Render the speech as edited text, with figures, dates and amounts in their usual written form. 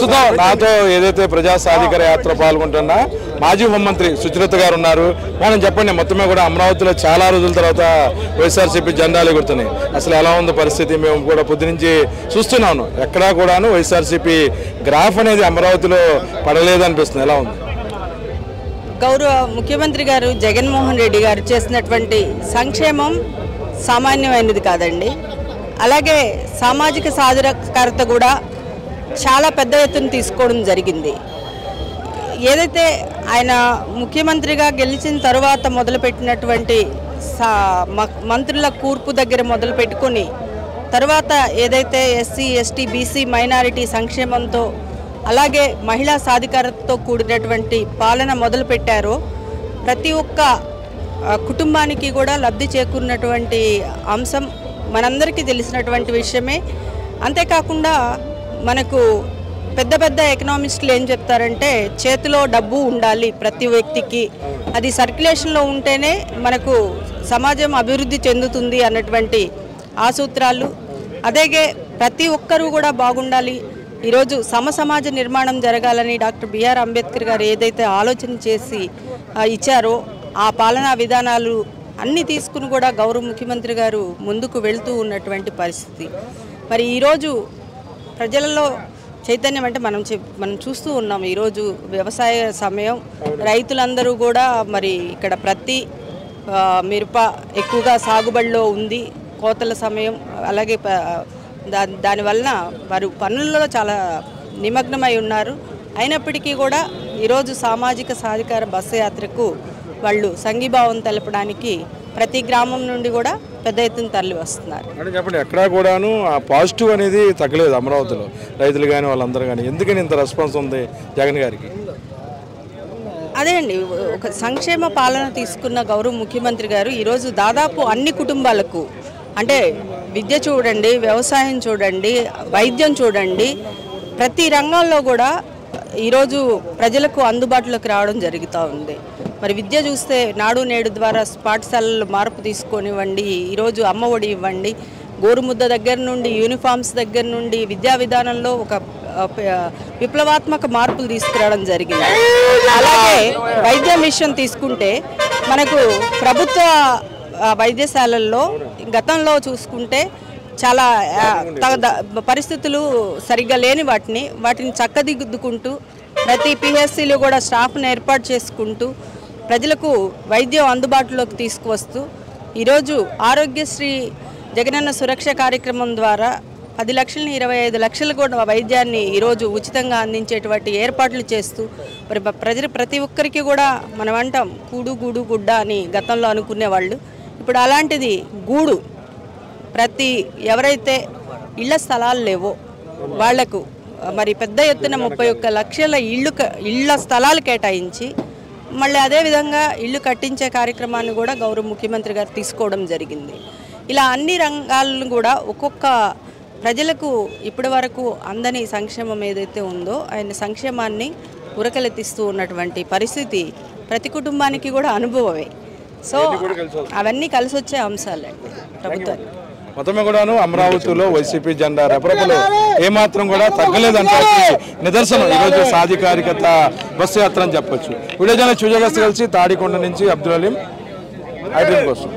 ప్రస్తుతం నాతో ఏదైతే ప్రజా సాధికార యాత్ర పాల్గొంటున్నా మాజీ హోంమంత్రి సుచరిత గారు ఉన్నారు. మనం చెప్పండి, మొత్తమే కూడా అమరావతిలో చాలా రోజుల తర్వాత వైఎస్ఆర్సీపీ జెండాలు ఎగురుతున్నాయి. అసలు ఎలా ఉంది పరిస్థితి? మేము కూడా పొద్దునుంచి చూస్తున్నాను, ఎక్కడా కూడాను వైఎస్ఆర్సీపీ గ్రాఫ్ అనేది అమరావతిలో పడలేదనిపిస్తుంది. ఎలా ఉంది? గౌరవ ముఖ్యమంత్రి గారు జగన్మోహన్ రెడ్డి గారు చేసినటువంటి సంక్షేమం సామాన్యమైనది కాదండి. అలాగే సామాజిక సాధికారత కూడా చాలా పెద్ద ఎత్తున తీసుకోవడం జరిగింది. ఏదైతే ఆయన ముఖ్యమంత్రిగా గెలిచిన తర్వాత మొదలుపెట్టినటువంటి మంత్రుల కూర్పు దగ్గర మొదలు పెట్టుకొని తర్వాత ఏదైతే ఎస్సీ ఎస్టీ బీసీ మైనారిటీ సంక్షేమంతో అలాగే మహిళా సాధికారతతో కూడినటువంటి పాలన మొదలుపెట్టారో ప్రతి ఒక్క కుటుంబానికి కూడా లబ్ధి చేకూరినటువంటి అంశం మనందరికీ తెలిసినటువంటి విషయమే. అంతేకాకుండా మనకు పెద్ద పెద్ద ఎకనామిస్టులు ఏం చెప్తారంటే చేతిలో డబ్బు ఉండాలి ప్రతి వ్యక్తికి, అది సర్క్యులేషన్లో ఉంటేనే మనకు సమాజం అభివృద్ధి చెందుతుంది అన్నటువంటి ఆ సూత్రాలు. అలాగే ప్రతి ఒక్కరూ కూడా బాగుండాలి, ఈరోజు సమాజ నిర్మాణం జరగాలని డాక్టర్ బిఆర్ అంబేద్కర్ గారు ఏదైతే ఆలోచన చేసి ఇచ్చారో ఆ పాలనా విధానాలు అన్నీ తీసుకుని కూడా గౌరవ ముఖ్యమంత్రి గారు ముందుకు వెళ్తూ ఉన్నటువంటి పరిస్థితి. మరి ఈరోజు ప్రజలలో చైతన్యం అంటే మనం చూస్తూ ఉన్నాం. ఈరోజు వ్యవసాయ సమయం, రైతులందరూ కూడా మరి ఇక్కడ ప్రతి మిరప ఎక్కువగా సాగుబడిలో ఉంది, కోతల సమయం. అలాగే దానివలన వారు పనుల్లో చాలా నిమగ్నమై ఉన్నారు. అయినప్పటికీ కూడా ఈరోజు సామాజిక సాధికార బస్సు యాత్రకు వాళ్ళు సంఘీభావం తెలపడానికి ప్రతి గ్రామం నుండి కూడా పెద్ద ఎత్తున తరలి వస్తున్నారు. అంటే చెప్పండి, ఎక్కడా కూడాను ఆ పాజిటివ్ అనేది తగ్గలేదు అమరావతిలో, రైతులు కానీ వాళ్ళందరూ కానీ. ఎందుకని ఇంత రెస్పాన్స్ ఉంది జగన్ గారికి? అదే అండి, ఒక సంక్షేమ పాలన తీసుకున్న గౌరవ ముఖ్యమంత్రి గారు ఈరోజు దాదాపు అన్ని కుటుంబాలకు, అంటే విద్య చూడండి, వ్యవసాయం చూడండి, వైద్యం చూడండి, ప్రతి రంగాల్లో కూడా ఈరోజు ప్రజలకు అందుబాటులోకి రావడం జరుగుతూ ఉంది. మరి విద్య చూస్తే నాడు నేడు ద్వారా పాఠశాలల్లో మార్పు తీసుకొనివ్వండి, ఈరోజు అమ్మఒడి ఇవ్వండి, గోరుముద్ద దగ్గర నుండి యూనిఫామ్స్ దగ్గర నుండి విద్యా విధానంలో ఒక విప్లవాత్మక మార్పులు తీసుకురావడం జరిగింది. అలాగే వైద్యం విషయం తీసుకుంటే మనకు ప్రభుత్వ వైద్యశాలల్లో గతంలో చూసుకుంటే చాలా పరిస్థితులు సరిగ్గా లేని వాటిని చక్కదిద్దుకుంటూ ప్రతి పిహెచ్సిలో కూడా స్టాఫ్ను ఏర్పాటు చేసుకుంటూ ప్రజలకు వైద్యం అందుబాటులోకి తీసుకువస్తూ ఈరోజు ఆరోగ్యశ్రీ జగనన్న సురక్ష కార్యక్రమం ద్వారా 10 లక్షలని 25 లక్షలు కూడా వైద్యాన్ని ఈరోజు ఉచితంగా అందించేటువంటి ఏర్పాట్లు చేస్తూ మరి ప్రతి ఒక్కరికి కూడా మనం అంటాం కూడు గూడు గుడ్డ అని గతంలో అనుకునేవాళ్ళు. ఇప్పుడు అలాంటిది గూడు, ప్రతి ఎవరైతే ఇళ్ల స్థలాలు లేవో వాళ్లకు మరి పెద్ద ఎత్తున 31 లక్షల ఇళ్ల స్థలాలు కేటాయించి మళ్ళీ అదేవిధంగా ఇల్లు కట్టించే కార్యక్రమాన్ని కూడా గౌరవ ముఖ్యమంత్రి గారు తీసుకోవడం జరిగింది. ఇలా అన్ని రంగాలను కూడా ఒక్కొక్క ప్రజలకు ఇప్పటి వరకు అందని సంక్షేమం ఏదైతే ఉందో ఆయన సంక్షేమాన్ని ఉరకలెత్తిస్తూ ఉన్నటువంటి పరిస్థితి ప్రతి కుటుంబానికి కూడా అనుభవమే. సో అవన్నీ కలిసి వచ్చే అంశాలండి ప్రభుత్వానికి. మొత్తమే కూడాను అమరావతిలో వైసీపీ జెండా రెపరెపలు ఏమాత్రం కూడా తగ్గలేదంటే నిదర్శనం ఈరోజు సాధికారికత బస్సు యాత్ర అని చెప్పొచ్చు. వీడియో జర్నలిస్ట్ విజయ్ కలిసి తాడికొండ నుంచి అబ్దుల్ అలీం, ఐడ్రీమ్ కోసం.